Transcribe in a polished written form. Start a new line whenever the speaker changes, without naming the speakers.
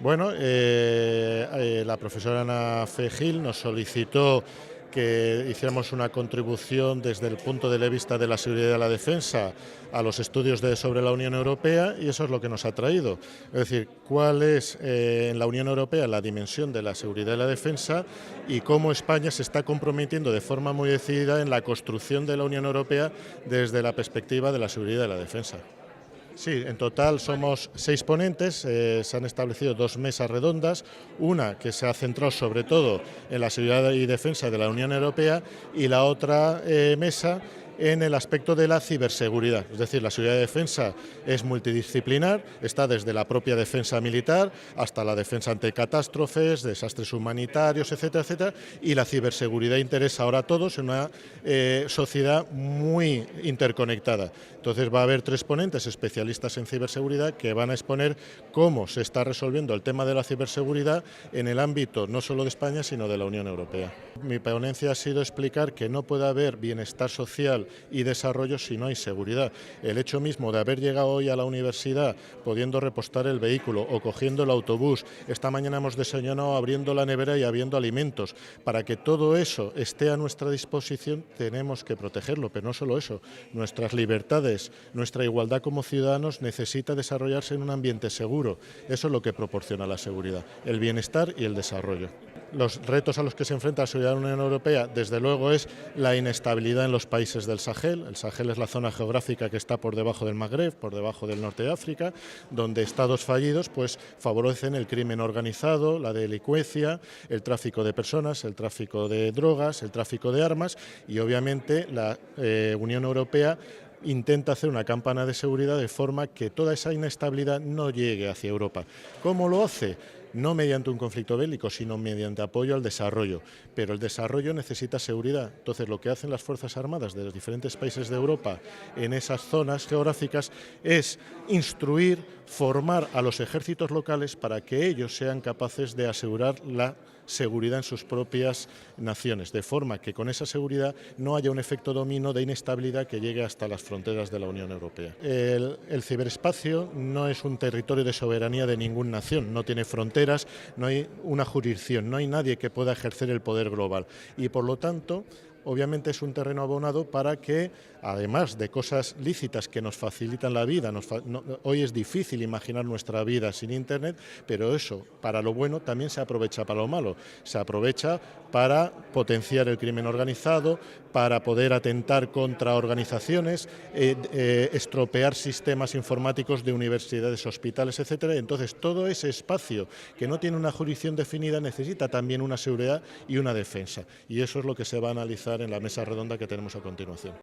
Bueno, la profesora Ana Fe Gil nos solicitó que hiciéramos una contribución desde el punto de vista de la seguridad y la defensa a los estudios sobre la Unión Europea, y eso es lo que nos ha traído. Es decir, cuál es en la Unión Europea la dimensión de la seguridad y la defensa y cómo España se está comprometiendo de forma muy decidida en la construcción de la Unión Europea desde la perspectiva de la seguridad y la defensa. Sí, en total somos 6 ponentes, se han establecido 2 mesas redondas, una que se ha centrado sobre todo en la seguridad y defensa de la Unión Europea y la otra mesa en el aspecto de la ciberseguridad. Es decir, la seguridad y defensa es multidisciplinar, está desde la propia defensa militar hasta la defensa ante catástrofes, desastres humanitarios, etcétera, etcétera, y la ciberseguridad interesa ahora a todos en una sociedad muy interconectada. Entonces va a haber 3 ponentes especialistas en ciberseguridad que van a exponer cómo se está resolviendo el tema de la ciberseguridad en el ámbito no solo de España, sino de la Unión Europea. Mi ponencia ha sido explicar que no puede haber bienestar social y desarrollo si no hay seguridad. El hecho mismo de haber llegado hoy a la universidad pudiendo repostar el vehículo o cogiendo el autobús, esta mañana hemos desayunado abriendo la nevera y habiendo alimentos. Para que todo eso esté a nuestra disposición tenemos que protegerlo, pero no solo eso, nuestras libertades, nuestra igualdad como ciudadanos necesita desarrollarse en un ambiente seguro. Eso es lo que proporciona la seguridad, el bienestar y el desarrollo. Los retos a los que se enfrenta la seguridad de la Unión Europea, desde luego, es la inestabilidad en los países del Sahel. El Sahel es la zona geográfica que está por debajo del Magreb, por debajo del norte de África, donde estados fallidos pues favorecen el crimen organizado, la delincuencia, el tráfico de personas, el tráfico de drogas, el tráfico de armas, y obviamente la Unión Europea intenta hacer una campana de seguridad de forma que toda esa inestabilidad no llegue hacia Europa. ¿Cómo lo hace? No mediante un conflicto bélico, sino mediante apoyo al desarrollo. Pero el desarrollo necesita seguridad. Entonces, lo que hacen las Fuerzas Armadas de los diferentes países de Europa en esas zonas geográficas es instruir, formar a los ejércitos locales para que ellos sean capaces de asegurar la seguridad en sus propias naciones, de forma que con esa seguridad no haya un efecto dominó de inestabilidad que llegue hasta las fronteras de la Unión Europea. El ciberespacio no es un territorio de soberanía de ninguna nación, no tiene fronteras, no hay una jurisdicción, no hay nadie que pueda ejercer el poder global y por lo tanto obviamente es un terreno abonado para que, además de cosas lícitas que nos facilitan la vida, hoy es difícil imaginar nuestra vida sin Internet, pero eso, para lo bueno, también se aprovecha para lo malo. Se aprovecha para potenciar el crimen organizado, para poder atentar contra organizaciones, estropear sistemas informáticos de universidades, hospitales, etcétera. Entonces, todo ese espacio que no tiene una jurisdicción definida necesita también una seguridad y una defensa. Y eso es lo que se va a analizar en la mesa redonda que tenemos a continuación.